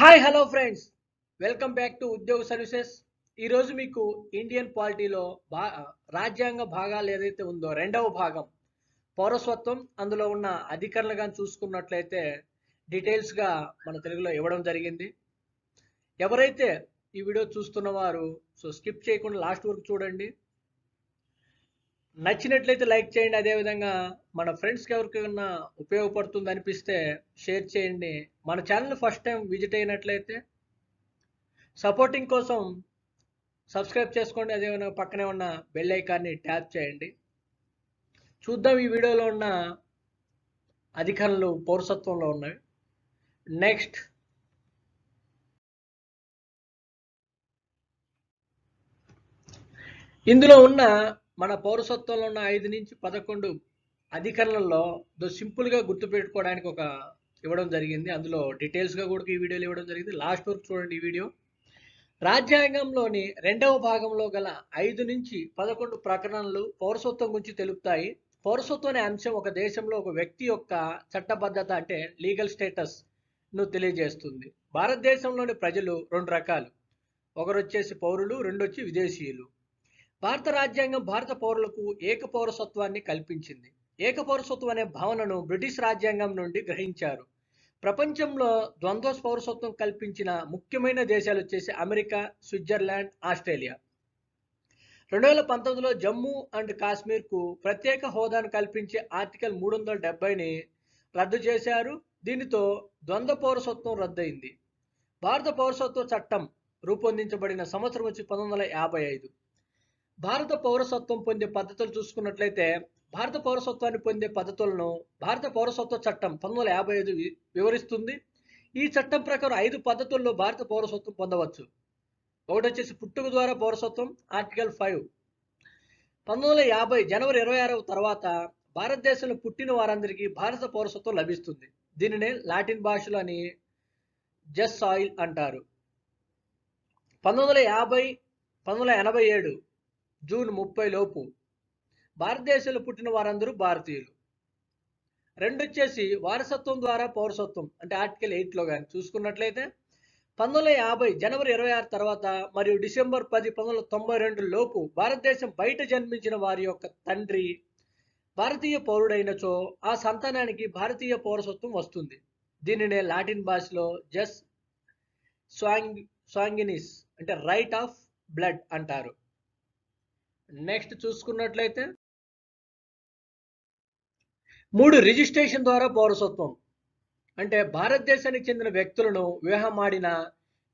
Hi hello friends, welcome back to ఉద్యోగ services. ఈరోజు మీకు ఇండియన్ పాలిటీలో రాజ్యాంగ భాగాలు ఏదైతే ఉందో రెండవ భాగం పౌరసత్వం, అందులో ఉన్న అధికరణలు కానీ చూసుకున్నట్లయితే డీటెయిల్స్గా మన తెలుగులో ఇవ్వడం జరిగింది. ఎవరైతే ఈ వీడియో చూస్తున్న వారు స్కిప్ చేయకుండా లాస్ట్ వరకు చూడండి. నచ్చినట్లయితే లైక్ చేయండి. అదేవిధంగా మన ఫ్రెండ్స్కి ఎవరికైనా ఉపయోగపడుతుంది అనిపిస్తే షేర్ చేయండి. మన ఛానల్ ఫస్ట్ టైం విజిట్ అయినట్లయితే సపోర్టింగ్ కోసం సబ్స్క్రైబ్ చేసుకోండి. అదేవిధంగా పక్కనే ఉన్న బెల్ ఐకాన్ని ట్యాప్ చేయండి. చూద్దాం ఈ వీడియోలో ఉన్న అధికారులు పౌరసత్వంలో ఉన్నవి. నెక్స్ట్, ఇందులో ఉన్న మన పౌరసత్వంలో ఉన్న 5 నుంచి 11 అధికరణలలో సింపుల్గా గుర్తుపెట్టుకోవడానికి ఒక ఇవ్వడం జరిగింది. అందులో డీటెయిల్స్గా కూడా ఈ వీడియోలో ఇవ్వడం జరిగింది. లాస్ట్ వరకు చూడండి ఈ వీడియో. రాజ్యాంగంలోని రెండవ భాగంలో గల 5 నుంచి 11 ప్రకరణలు పౌరసత్వం గురించి తెలుపుతాయి. పౌరసత్వం అనే అంశం ఒక దేశంలో ఒక వ్యక్తి యొక్క చట్టబద్ధత అంటే లీగల్ స్టేటస్ను తెలియజేస్తుంది. భారతదేశంలోని ప్రజలు 2 రకాలు. ఒకరు వచ్చేసి పౌరులు, 2 వచ్చి విదేశీయులు. భారత రాజ్యాంగం భారత పౌరులకు ఏక పౌరసత్వాన్ని కల్పించింది. ఏక పౌరసత్వం అనే భావనను బ్రిటిష్ రాజ్యాంగం నుండి గ్రహించారు. ప్రపంచంలో ద్వంద్వ పౌరసత్వం కల్పించిన ముఖ్యమైన దేశాలు వచ్చేసి అమెరికా, స్విట్జర్లాండ్, ఆస్ట్రేలియా. 2019లో జమ్మూ అండ్ కాశ్మీర్కు ప్రత్యేక హోదాను కల్పించే ఆర్టికల్ 370ని రద్దు చేశారు. దీనితో ద్వంద్వ పౌరసత్వం రద్దయింది. భారత పౌరసత్వ చట్టం రూపొందించబడిన సంవత్సరం వచ్చి 1955. భారత పౌరసత్వం పొందే పద్ధతులు చూసుకున్నట్లయితే భారత పౌరసత్వాన్ని పొందే పద్ధతులను భారత పౌరసత్వ చట్టం 1955 వివరిస్తుంది. ఈ చట్టం ప్రకారం 5 పద్ధతుల్లో భారత పౌరసత్వం పొందవచ్చు. ఒకటి వచ్చేసి పుట్టుక ద్వారా పౌరసత్వం, ఆర్టికల్ 5. 1950 జనవరి 26 తర్వాత భారతదేశంలో పుట్టిన వారందరికీ భారత పౌరసత్వం లభిస్తుంది. దీనినే లాటిన్ భాషలోని జస్ సాయిల్ అంటారు. 1987 జూన్ 30 లోపు భారతదేశంలో పుట్టిన వారందరూ భారతీయులు. 2 వచ్చేసి వారసత్వం ద్వారా పౌరసత్వం అంటే ఆర్టికల్ 8లో కానీ చూసుకున్నట్లయితే 1950 జనవరి 26 తర్వాత మరియు డిసెంబర్ 10, 1992 లోపు భారతదేశం బయట జన్మించిన వారి యొక్క తండ్రి భారతీయ పౌరుడైనచో ఆ సంతానానికి భారతీయ పౌరసత్వం వస్తుంది. దీనినే లాటిన్ భాషలో జస్ సాంగినిస్ అంటే రైట్ ఆఫ్ బ్లడ్ అంటారు. నెక్స్ట్ చూసుకున్నట్లయితే 3 రిజిస్ట్రేషన్ ద్వారా పౌరసత్వం అంటే భారతదేశానికి చెందిన వ్యక్తులను వివాహమాడిన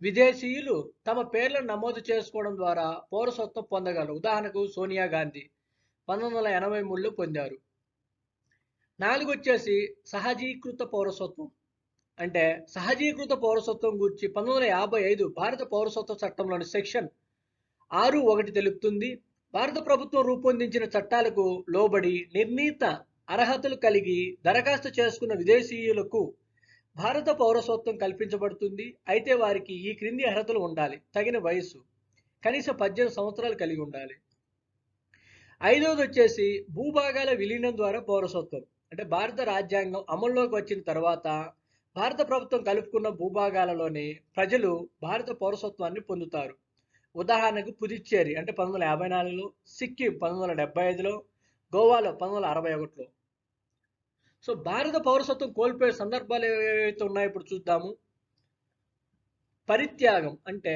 విదేశీయులు తమ పేర్లను నమోదు చేసుకోవడం ద్వారా పౌరసత్వం పొందగలరు. ఉదాహరణకు సోనియా గాంధీ 1983లో పొందారు. 4 వచ్చేసి సహజీకృత పౌరసత్వం అంటే సహజీకృత పౌరసత్వం గురించి 1955 భారత పౌరసత్వ చట్టంలోని సెక్షన్ 6(1) తెలుపుతుంది. భారత ప్రభుత్వం రూపొందించిన చట్టాలకు లోబడి నిర్ణీత అర్హతలు కలిగి దరఖాస్తు చేసుకున్న విదేశీయులకు భారత పౌరసత్వం కల్పించబడుతుంది. అయితే వారికి ఈ క్రింది అర్హతలు ఉండాలి. తగిన వయస్సు కనీసం 18 సంవత్సరాలు కలిగి ఉండాలి. 5వది వచ్చేసి భూభాగాల విలీనం ద్వారా పౌరసత్వం అంటే భారత రాజ్యాంగం అమల్లోకి వచ్చిన తర్వాత భారత ప్రభుత్వం కలుపుకున్న భూభాగాలలోని ప్రజలు భారత పౌరసత్వాన్ని పొందుతారు. ఉదాహరణకు పుదుచ్చేరి అంటే 1954లో, సిక్కిం 1975లో, గోవాలో 1961లో. భారత పౌరసత్వం కోల్పోయే సందర్భాలు ఏవైతే ఉన్నాయో ఇప్పుడు చూద్దాము. పరిత్యాగం అంటే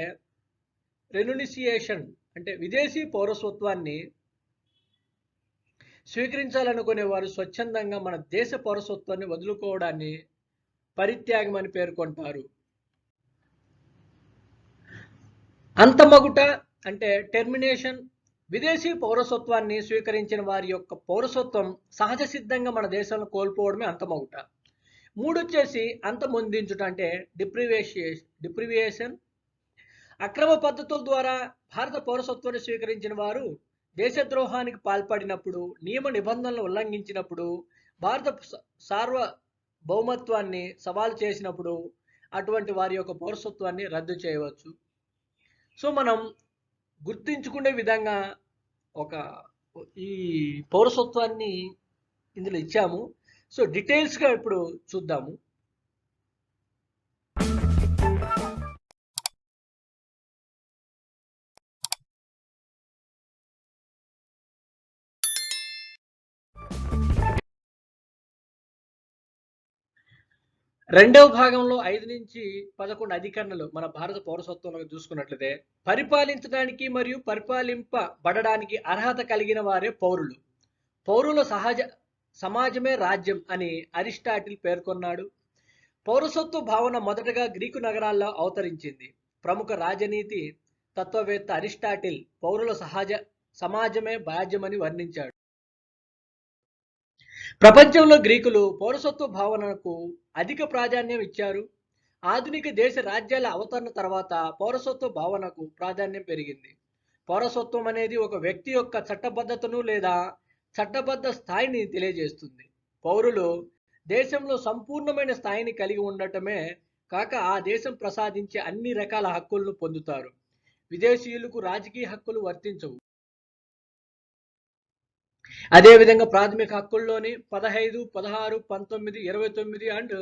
రెన్యున్సియేషన్ అంటే విదేశీ పౌరసత్వాన్ని స్వీకరించాలనుకునే వారు స్వచ్ఛందంగా మన దేశ పౌరసత్వాన్ని వదులుకోవడాన్ని పరిత్యాగం అని పేర్కొంటారు. అంతమగుట అంటే టెర్మినేషన్ విదేశీ పౌరసత్వాన్ని స్వీకరించిన వారి యొక్క పౌరసత్వం సహజ సిద్ధంగా మన దేశంలో కోల్పోవడమే అంతమగుట. 3 వచ్చేసి అంతమొందించుట అంటే డిప్రివియేషన్ అక్రమ పద్ధతుల ద్వారా భారత పౌరసత్వాన్ని స్వీకరించిన వారు దేశద్రోహానికి పాల్పడినప్పుడు, నియమ నిబంధనలు ఉల్లంఘించినప్పుడు, భారత సార్వభౌమత్వాన్ని సవాలు చేసినప్పుడు అటువంటి వారి యొక్క పౌరసత్వాన్ని రద్దు చేయవచ్చు. మనం గుర్తించుకునే విధంగా ఈ పౌరసత్వాన్ని ఇందులో ఇచ్చాము. డీటెయిల్స్గా ఇప్పుడు చూద్దాము. రెండవ భాగంలో 5 నుంచి 11 అధికరణలు మన భారత పౌరసత్వంలో చూసుకున్నట్లయితే పరిపాలించడానికి మరియు పరిపాలింపబడడానికి అర్హత కలిగిన వారే పౌరులు. పౌరుల సమాజమే రాజ్యం అని అరిస్టాటిల్ పేర్కొన్నాడు. పౌరసత్వ భావన మొదటగా గ్రీకు నగరాల్లో అవతరించింది. ప్రముఖ రాజనీతి తత్వవేత్త అరిస్టాటిల్ పౌరుల సమాజమే రాజ్యమని వర్ణించాడు. ప్రపంచంలో గ్రీకులు పౌరసత్వ భావనకు అధిక ప్రాధాన్యం ఇచ్చారు. ఆధునిక దేశ రాజ్యాల అవతరణ తర్వాత పౌరసత్వ భావనకు ప్రాధాన్యం పెరిగింది. పౌరసత్వం అనేది ఒక వ్యక్తి యొక్క చట్టబద్ధతను లేదా చట్టబద్ధ స్థాయిని తెలియజేస్తుంది. పౌరులు దేశంలో సంపూర్ణమైన స్థాయిని కలిగి ఉండటమే కాక ఆ దేశం ప్రసాదించే అన్ని రకాల హక్కులను పొందుతారు. విదేశీయులకు రాజకీయ హక్కులు వర్తించవు. అదేవిధంగా ప్రాథమిక హక్కుల్లోని 15, 16, 19, 29 అండ్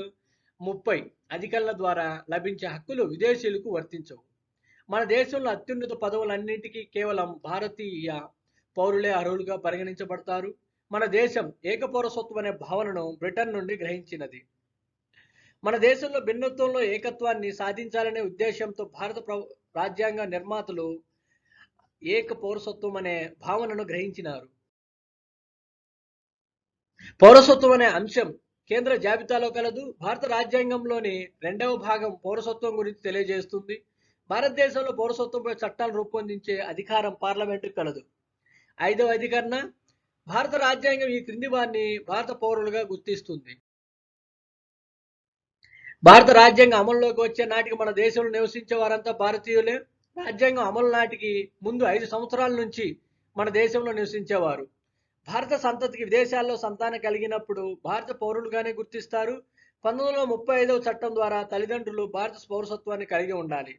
30 అధికరణల ద్వారా లభించే హక్కులు విదేశీయులకు వర్తించవు. మన దేశంలో అత్యున్నత పదవులన్నింటికీ కేవలం భారతీయ పౌరులే అర్హులుగా పరిగణించబడతారు. మన దేశం ఏకపౌరసత్వం అనే భావనను బ్రిటన్ నుండి గ్రహించినది. మన దేశంలో భిన్నత్వంలో ఏకత్వాన్ని సాధించాలనే ఉద్దేశంతో భారత రాజ్యాంగ నిర్మాతలు ఏక పౌరసత్వం అనే భావనను గ్రహించినారు. పౌరసత్వం అనే అంశం కేంద్ర జాబితాలో కలదు. భారత రాజ్యాంగంలోని 2వ భాగం పౌరసత్వం గురించి తెలియజేస్తుంది. భారతదేశంలో పౌరసత్వంపై చట్టాలు రూపొందించే అధికారం పార్లమెంటుకు కలదు. 5వ అధికరణ భారత రాజ్యాంగం ఈ క్రింది వారిని భారత పౌరులుగా గుర్తిస్తుంది. భారత రాజ్యాంగం అమల్లోకి వచ్చే నాటికి మన దేశంలో నివసించే వారంతా భారతీయులే. రాజ్యాంగం అమలు నాటికి ముందు 5 సంవత్సరాల నుంచి మన దేశంలో నివసించేవారు. భారత సంతతికి విదేశాల్లో సంతానం కలిగినప్పుడు భారత పౌరులుగానే గుర్తిస్తారు. 1935వ చట్టం ద్వారా తల్లిదండ్రులు భారత పౌరసత్వాన్ని కలిగి ఉండాలి.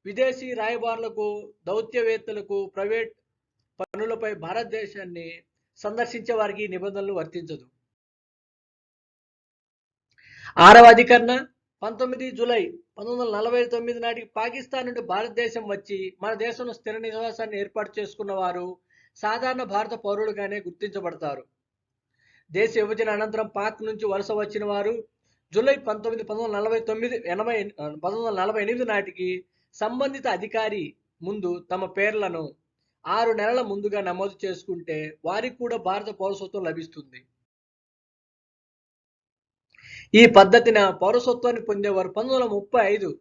విదేశీ రాయబారులకు, దౌత్యవేత్తలకు, ప్రైవేట్ పనులపై భారతదేశాన్ని సందర్శించే వారికి నిబంధనలు వర్తించదు. 6వ అధికరణ 19 జూలై 1949 నాటికి పాకిస్తాన్ నుండి భారతదేశం వచ్చి మన దేశంలో స్థిర నివాసాన్ని ఏర్పాటు చేసుకున్న వారు సాధారణ భారత పౌరులుగానే గుర్తించబడతారు. దేశ విభజన అనంతరం పాక్ నుంచి వలస వచ్చిన వారు జూలై 19, 1948 నాటికి సంబంధిత అధికారి ముందు తమ పేర్లను 6 నెలల ముందుగా నమోదు చేసుకుంటే వారికి కూడా భారత పౌరసత్వం లభిస్తుంది. ఈ పద్ధతిన పౌరసత్వాన్ని పొందేవారు 1935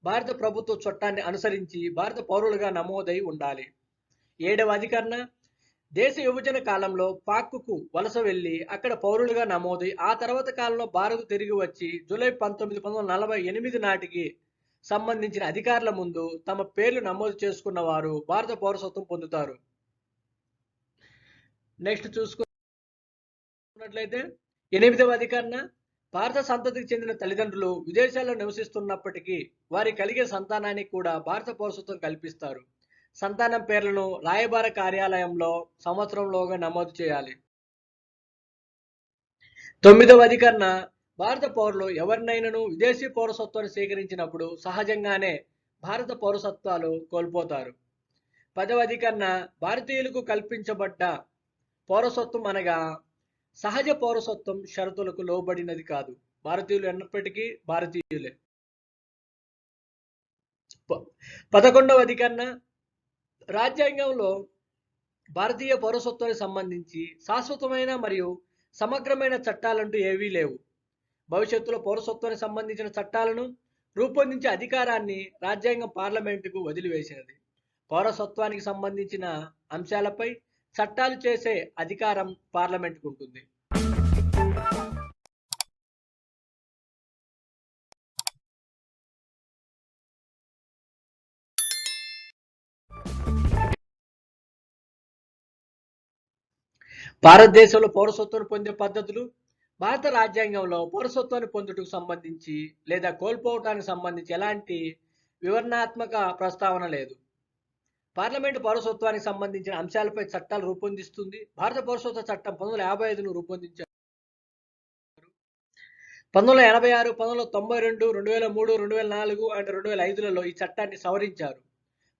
భారత ప్రభుత్వ చట్టాన్ని అనుసరించి భారత పౌరులుగా నమోదై ఉండాలి. 7వ అధికరణ దేశ విభజన కాలంలో పాక్కు వలస వెళ్లి అక్కడ పౌరులుగా నమోదై ఆ తర్వాత కాలంలో భారత్ తిరిగి వచ్చి జూలై 19, 1948 నాటికి సంబంధించిన అధికారుల ముందు తమ పేర్లు నమోదు చేసుకున్న వారు భారత పౌరసత్వం పొందుతారు. నెక్స్ట్ చూసుకున్నట్లయితే 8వ అధికరణ భారత సంతతికి చెందిన తల్లిదండ్రులు విదేశాల్లో నివసిస్తున్నప్పటికీ వారి కలిగే సంతానానికి కూడా భారత పౌరసత్వం కల్పిస్తారు. సంతానం పేర్లను రాయబార కార్యాలయంలో సంవత్సరంలోగా నమోదు చేయాలి. 9వ అధికరణ భారత పౌరులు ఎవరినైనాను విదేశీ పౌరసత్వాన్ని స్వీకరించినప్పుడు సహజంగానే భారత పౌరసత్వాలు కోల్పోతారు. 10వ అధికరణ భారతీయులకు కల్పించబడ్డ పౌరసత్వం అనగా సహజ పౌరసత్వం షరతులకు లోబడినది కాదు. భారతీయులు ఎన్నప్పటికీ భారతీయులే. 11వ అధికరణ రాజ్యాంగంలో భారతీయ పౌరసత్వానికి సంబంధించి శాశ్వతమైన మరియు సమగ్రమైన చట్టాలంటూ ఏవీ లేవు. భవిష్యత్తులో పౌరసత్వానికి సంబంధించిన చట్టాలను రూపొందించే అధికారాన్ని రాజ్యాంగం పార్లమెంటుకు వదిలివేసినది. పౌరసత్వానికి సంబంధించిన అంశాలపై చట్టాలు చేసే అధికారం పార్లమెంటుకు ఉంటుంది. భారతదేశంలో పౌరసత్వాన్ని పొందే పద్ధతులు. భారత రాజ్యాంగంలో పౌరసత్వాన్ని పొందుటకు సంబంధించి లేదా కోల్పోవటానికి సంబంధించి ఎలాంటి వివరణాత్మక ప్రస్తావన లేదు. పార్లమెంటు పౌరసత్వానికి సంబంధించిన అంశాలపై చట్టాలు రూపొందిస్తుంది. భారత పౌరసత్వ చట్టం 1955ను రూపొందించారు. 1986, 1992, 2003, 2004 అండ్ 2005లలో ఈ చట్టాన్ని సవరించారు.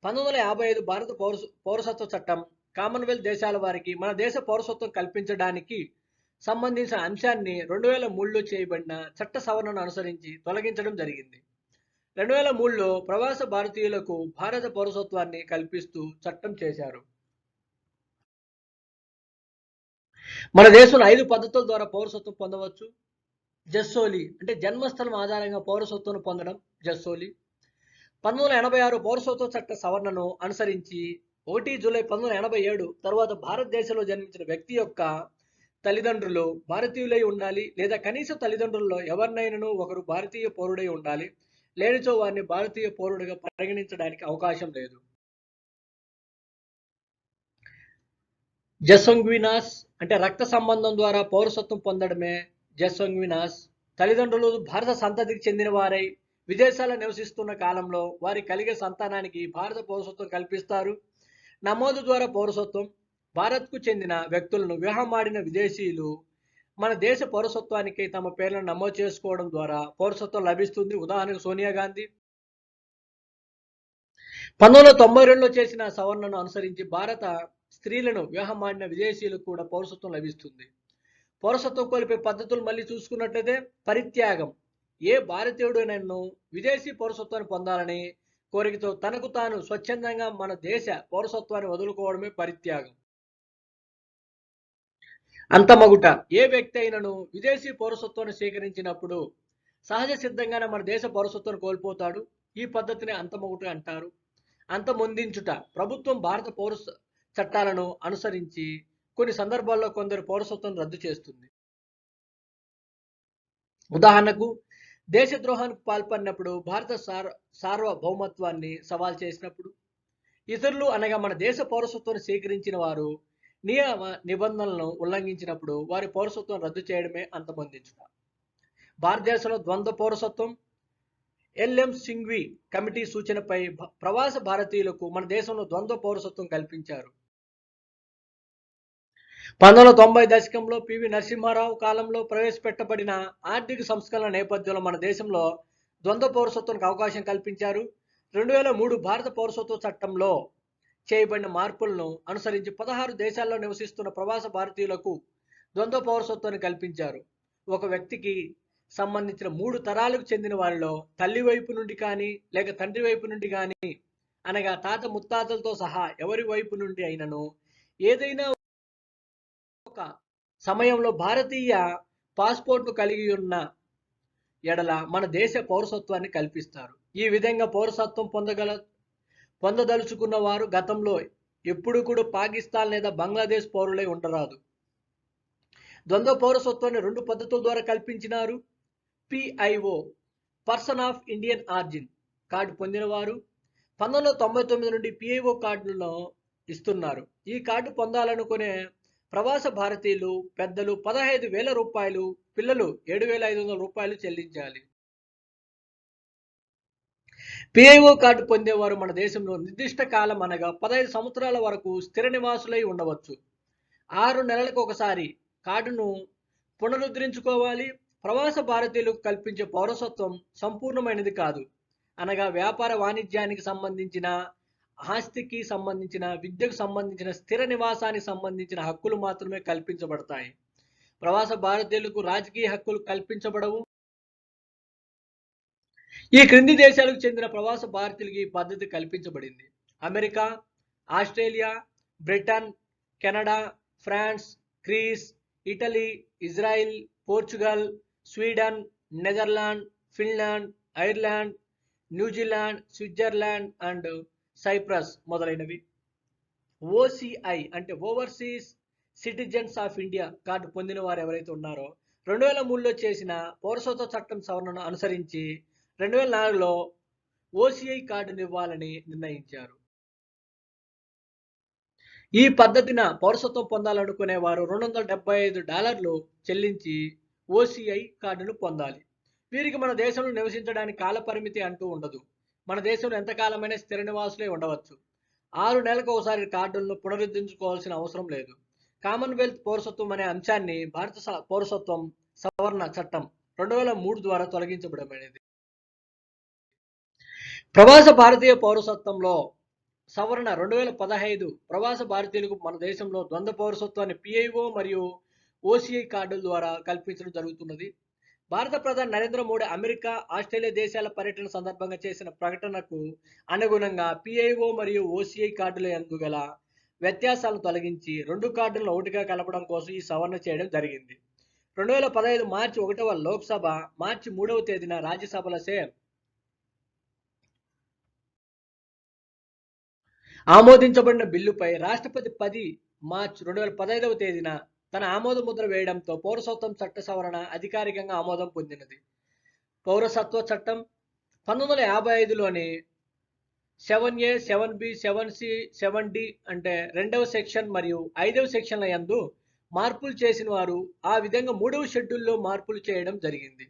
1955 భారత పౌరసత్వ చట్టం కామన్వెల్త్ దేశాల వారికి మన దేశ పౌరసత్వం కల్పించడానికి సంబంధించిన అంశాన్ని 2003లో చేయబడిన చట్ట సవరణను అనుసరించి తొలగించడం జరిగింది. 2003లో ప్రవాస భారతీయులకు భారత పౌరసత్వాన్ని కల్పిస్తూ చట్టం చేశారు. మన దేశంలో 5 పద్ధతుల ద్వారా పౌరసత్వం పొందవచ్చు. జస్సోలి అంటే జన్మస్థలం ఆధారంగా పౌరసత్వం పొందడం జస్సోలి. 1986 పౌరసత్వ చట్ట సవరణను అనుసరించి 1 జూలై 1987 తర్వాత భారతదేశంలో జన్మించిన వ్యక్తి యొక్క తల్లిదండ్రులు భారతీయులై ఉండాలి లేదా కనీస తల్లిదండ్రుల్లో ఎవరినైనాను ఒకరు భారతీయ పౌరుడై ఉండాలి, లేనిచో వారిని భారతీయ పౌరుడిగా పరిగణించడానికి అవకాశం లేదు. జస్సంగ్వినాస్ అంటే రక్త సంబంధం ద్వారా పౌరసత్వం పొందడమే జస్సంగ్వినాస్. తల్లిదండ్రులు భారత సంతతికి చెందిన వారై విదేశాల్లో నివసిస్తున్న కాలంలో వారి కలిగే సంతానానికి భారత పౌరసత్వం కల్పిస్తారు. నమోదు ద్వారా పౌరసత్వం భారత్కు చెందిన వ్యక్తులను వివాహమాడిన విదేశీయులు మన దేశ పౌరసత్వానికి తమ పేర్లను నమోదు చేసుకోవడం ద్వారా పౌరసత్వం లభిస్తుంది. ఉదాహరణకు సోనియా గాంధీ. 1992లో చేసిన సవరణను అనుసరించి భారత స్త్రీలను వివాహమాడిన విదేశీయులకు కూడా పౌరసత్వం లభిస్తుంది. పౌరసత్వం కోల్పోయే పద్ధతులు మళ్ళీ చూసుకున్నట్లయితే పరిత్యాగం. ఏ భారతీయుడైనను విదేశీ పౌరసత్వాన్ని పొందాలని కోరికతో తనకు తాను స్వచ్ఛందంగా మన దేశ పౌరసత్వాన్ని వదులుకోవడమే పరిత్యాగం. అంతమగుట. ఏ వ్యక్తి అయినను విదేశీ పౌరసత్వాన్ని స్వీకరించినప్పుడు సహజ సిద్ధంగానే మన దేశ పౌరసత్వాన్ని కోల్పోతాడు. ఈ పద్ధతిని అంతమగుట అంటారు. అంతమొందించుట. ప్రభుత్వం భారత పౌర చట్టాలను అనుసరించి కొన్ని సందర్భాల్లో కొందరు పౌరసత్వం రద్దు చేస్తుంది. ఉదాహరణకు దేశద్రోహానికి పాల్పడినప్పుడు, భారత సార్వభౌమత్వాన్ని సవాల్ చేసినప్పుడు, ఇతరులు అనగా మన దేశ పౌరసత్వాన్ని స్వీకరించిన వారు నియమ నిబంధనలను ఉల్లంఘించినప్పుడు వారి పౌరసత్వం రద్దు చేయడమే అంతమొందించుట. భారతదేశంలో ద్వంద్వ పౌరసత్వం. ఎల్ఎం సింఘ్వి కమిటీ సూచనపై ప్రవాస భారతీయులకు మన దేశంలో ద్వంద్వ పౌరసత్వం కల్పించారు. 1990 దశకంలో పివి నరసింహారావు కాలంలో ప్రవేశపెట్టబడిన ఆర్థిక సంస్కరణల నేపథ్యంలో మన దేశంలో ద్వంద్వ పౌరసత్వానికి అవకాశం కల్పించారు. 2003 భారత పౌరసత్వ చట్టంలో చేయబడిన మార్పులను అనుసరించి 16 దేశాల్లో నివసిస్తున్న ప్రవాస భారతీయులకు ద్వంద్వ పౌరసత్వాన్ని కల్పించారు. ఒక వ్యక్తికి సంబంధించిన 3 తరాలకు చెందిన వారిలో తల్లి వైపు నుండి కానీ లేక తండ్రి వైపు నుండి కానీ అనగా తాత ముత్తాతలతో సహా ఎవరి వైపు నుండి అయినను ఏదైనా ఒక సమయంలో భారతీయ పాస్పోర్ట్ను కలిగి ఉన్న ఎడల మన దేశ పౌరసత్వాన్ని కల్పిస్తారు. ఈ విధంగా పౌరసత్వం పొందదలుచుకున్న వారు గతంలో ఎప్పుడు కూడా పాకిస్తాన్ లేదా బంగ్లాదేశ్ పౌరులై ఉండరాదు. ద్వంద్వ పౌరసత్వాన్ని 2 పద్ధతుల ద్వారా కల్పించినారు. PIO person of Indian origin card పొందినవారు 1999 నుండి పిఐఓ కార్డులను ఇస్తున్నారు. ఈ కార్డు పొందాలనుకునే ప్రవాస భారతీయులు పెద్దలు 15,000 రూపాయలు, పిల్లలు 7,500 రూపాయలు చెల్లించాలి. పిఐఓ కార్డు పొందేవారు మన దేశంలో నిర్దిష్ట కాలం అనగా 15 సంవత్సరాల వరకు స్థిర నివాసులై ఉండవచ్చు. 6 నెలలకు ఒకసారి కార్డును పునరుద్ధరించుకోవాలి. ప్రవాస భారతీయులకు కల్పించే పౌరసత్వం సంపూర్ణమైనది కాదు. అనగా వ్యాపార వాణిజ్యానికి సంబంధించిన, ఆస్తికి సంబంధించిన, విద్యకు సంబంధించిన, స్థిర నివాసానికి సంబంధించిన హక్కులు మాత్రమే కల్పించబడతాయి. ప్రవాస భారతీయులకు రాజకీయ హక్కులు కల్పించబడవు. ఈ క్రింది దేశాలకు చెందిన ప్రవాస భారతీయులకు ఈ పద్ధతి కల్పించబడింది. America, Australia, Britain, Canada, France, Greece, Italy, Israel, Portugal, Sweden, Netherland, Finland, Ireland, New Zealand, Switzerland and Cyprus మొదలైనవి. ఓసిఐ అంటే overseas citizens of India card పొందిన వారు ఎవరైతే ఉన్నారో 2003లో చేసిన పౌరసత్వ చట్టం సవరణను అనుసరించి 2004లో ఓసిఐ కార్డును ఇవ్వాలని నిర్ణయించారు. ఈ పద్ధతిన పౌరసత్వం పొందాలనుకునే వారు $275 చెల్లించి ఓసిఐ కార్డును పొందాలి. వీరికి మన దేశంలో నివసించడానికి కాల పరిమితి అంటూ ఉండదు. మన దేశంలో ఎంతకాలమైనా స్థిర నివాసులే ఉండవచ్చు. 6 నెలలకు ఒకసారి కార్డులను పునరుద్ధరించుకోవాల్సిన అవసరం లేదు. కామన్వెల్త్ పౌరసత్వం అనే అంశాన్ని భారత పౌరసత్వం సవరణ చట్టం 2003 ద్వారా తొలగించబడమైనది. ప్రవాస భారతీయ పౌరసత్వంలో సవరణ 2015 ప్రవాస భారతీయులకు మన దేశంలో ద్వంద్వ పౌరసత్వాన్ని పిఐఓ మరియు ఓసీఐ కార్డుల ద్వారా కల్పించడం జరుగుతున్నది. భారత ప్రధాని నరేంద్ర మోడీ అమెరికా, ఆస్ట్రేలియా దేశాల పర్యటన సందర్భంగా చేసిన ప్రకటనకు అనుగుణంగా పిఐఓ మరియు ఓసీఐ కార్డుల యందు గల వ్యత్యాసాలను తొలగించి 2 కార్డులను ఒకటిగా కలపడం కోసం ఈ సవరణ చేయడం జరిగింది. 2015 మార్చి 1వ లోక్సభ, మార్చి 3వ తేదీన రాజ్యసభలచే ఆమోదించబడిన బిల్లుపై రాష్ట్రపతి 10 మార్చి 2015వ తేదీన తన ఆమోద ముద్ర వేయడంతో పౌరసత్వం చట్ట సవరణ అధికారికంగా ఆమోదం పొందినది. పౌరసత్వ చట్టం 1955లోని 7A, 7B, 7C, 7D అంటే 2వ సెక్షన్ మరియు 5వ సెక్షన్ల యందు మార్పులు చేసిన వారు ఆ విధంగా 3వ షెడ్యూల్లో మార్పులు చేయడం జరిగింది.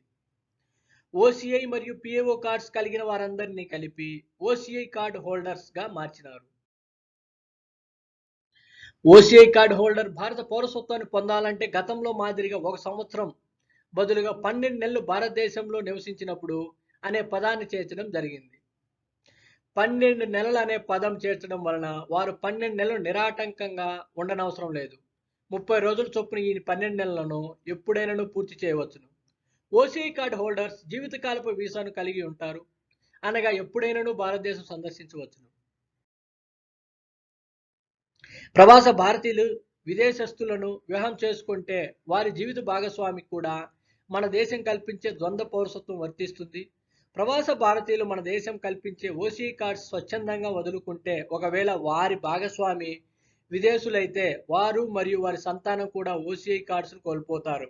ఓసీఐ మరియు పిఏఓ కార్డ్స్ కలిగిన వారందరినీ కలిపి ఓసీఐ కార్డ్ హోల్డర్స్గా మార్చినారు. ఓసీఐ కార్డ్ హోల్డర్ భారత పౌరసత్వాన్ని పొందాలంటే గతంలో మాదిరిగా 1 సంవత్సరం బదులుగా 12 నెలలు భారతదేశంలో నివసించినప్పుడు అనే పదాన్ని చేర్చడం జరిగింది. 12 నెలలు అనే పదం చేర్చడం వలన వారు 12 నెలలు నిరాటంకంగా ఉండనవసరం లేదు. 30 రోజుల చొప్పున ఈ 12 నెలలను ఎప్పుడైనా పూర్తి చేయవచ్చును. ఓసీఐ కార్డ్ హోల్డర్స్ జీవితకాలపు వీసాను కలిగి ఉంటారు, అనగా ఎప్పుడైనా భారతదేశం సందర్శించవచ్చును. ప్రవాస భారతీయులు విదేశస్తులను వివాహం చేసుకుంటే వారి జీవిత భాగస్వామి కూడా మన దేశం కల్పించే ద్వంద్వ పౌరసత్వం వర్తిస్తుంది. ప్రవాస భారతీయులు మన దేశం కల్పించే ఓసీఐ కార్డ్స్ స్వచ్ఛందంగా వదులుకుంటే ఒకవేళ వారి భాగస్వామి విదేశులైతే వారు మరియు వారి సంతానం కూడా ఓసీఐ కార్డ్స్ను కోల్పోతారు.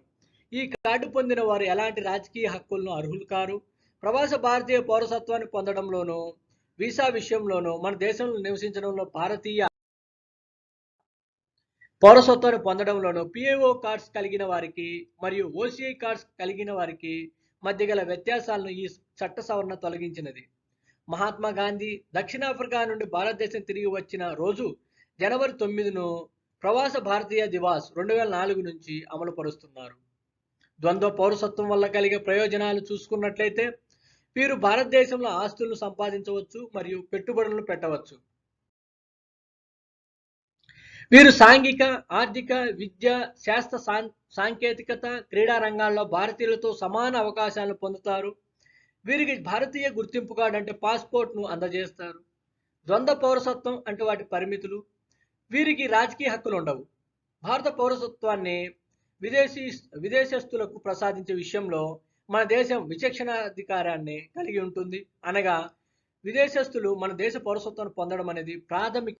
ఈ కార్డు పొందిన వారు ఎలాంటి రాజకీయ హక్కులను అర్హులు కారు. ప్రవాస భారతీయ పౌరసత్వాన్ని పొందడంలోనూ వీసా విషయంలోనూ మన దేశంలో నివసించడంలో భారతీయ పౌరసత్వాన్ని పొందడంలోనూ పిఏఓ కార్డ్స్ కలిగిన వారికి మరియు ఓసీఐ కార్డ్స్ కలిగిన వారికి మధ్య గల వ్యత్యాసాలను ఈ చట్ట సవరణ తొలగించినది. మహాత్మా గాంధీ దక్షిణాఫ్రికా నుండి భారతదేశం తిరిగి వచ్చిన రోజు జనవరి 9ను ప్రవాస భారతీయ దివాస్ 2004 నుంచి అమలు పరుస్తున్నారు. ద్వంద్వ పౌరసత్వం వల్ల కలిగే ప్రయోజనాలు చూసుకున్నట్లయితే వీరు భారతదేశంలో ఆస్తులను సంపాదించవచ్చు మరియు పెట్టుబడులను పెట్టవచ్చు. వీరు సాంఘిక, ఆర్థిక, విద్య, శాస్త్ర, సాంకేతికత, క్రీడా రంగాల్లో భారతీయులతో సమాన అవకాశాలను పొందుతారు. వీరికి భారతీయ గుర్తింపు కార్డు అంటే పాస్పోర్ట్ను అందజేస్తారు. ద్వంద్వ పౌరసత్వం అంటే వాటి పరిమితులు. వీరికి రాజకీయ హక్కులు ఉండవు. భారత పౌరసత్వాన్ని విదేశస్తులకు ప్రసాదించే విషయంలో మన దేశం విచక్షణాధికారాన్ని కలిగి ఉంటుంది, అనగా విదేశస్తులు మన దేశ పౌరసత్వాన్ని పొందడం అనేది ప్రాథమిక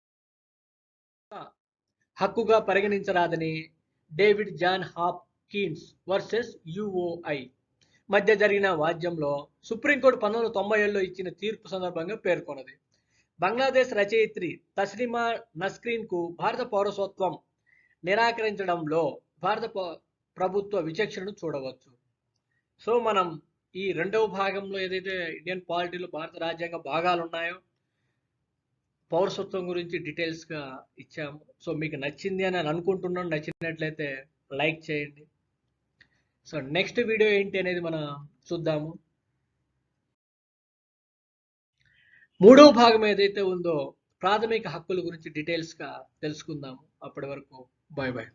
హక్కుగా పరిగణించరాదని డేవిడ్ జాన్ హాప్కిన్స్ వర్సెస్ యుఓఐ మధ్య జరిగిన వాద్యంలో సుప్రీంకోర్టు 1997లో ఇచ్చిన తీర్పు సందర్భంగా పేర్కొన్నది. బంగ్లాదేశ్ రచయిత్రి తస్లిమా నస్రీన్కు భారత పౌరసత్వం నిరాకరించడంలో భారత ప్రభుత్వ విచక్షణను చూడవచ్చు. సో మనం ఈ రెండవ భాగంలో ఏదైతే ఇండియన్ పాలిటీలో భారత రాజ్యాంగ భాగాలు ఉన్నాయో పౌరసత్వం గురించి డీటెయిల్స్గా ఇచ్చాము. సో మీకు నచ్చింది అని అనుకుంటున్నాను. నచ్చినట్లయితే లైక్ చేయండి. సో నెక్స్ట్ వీడియో ఏంటి అనేది మనం చూద్దాము. 3వ భాగం ఏదైతే ఉందో ప్రాథమిక హక్కుల గురించి డీటెయిల్స్గా తెలుసుకుందాము. అప్పటి వరకు బాయ్ బాయ్.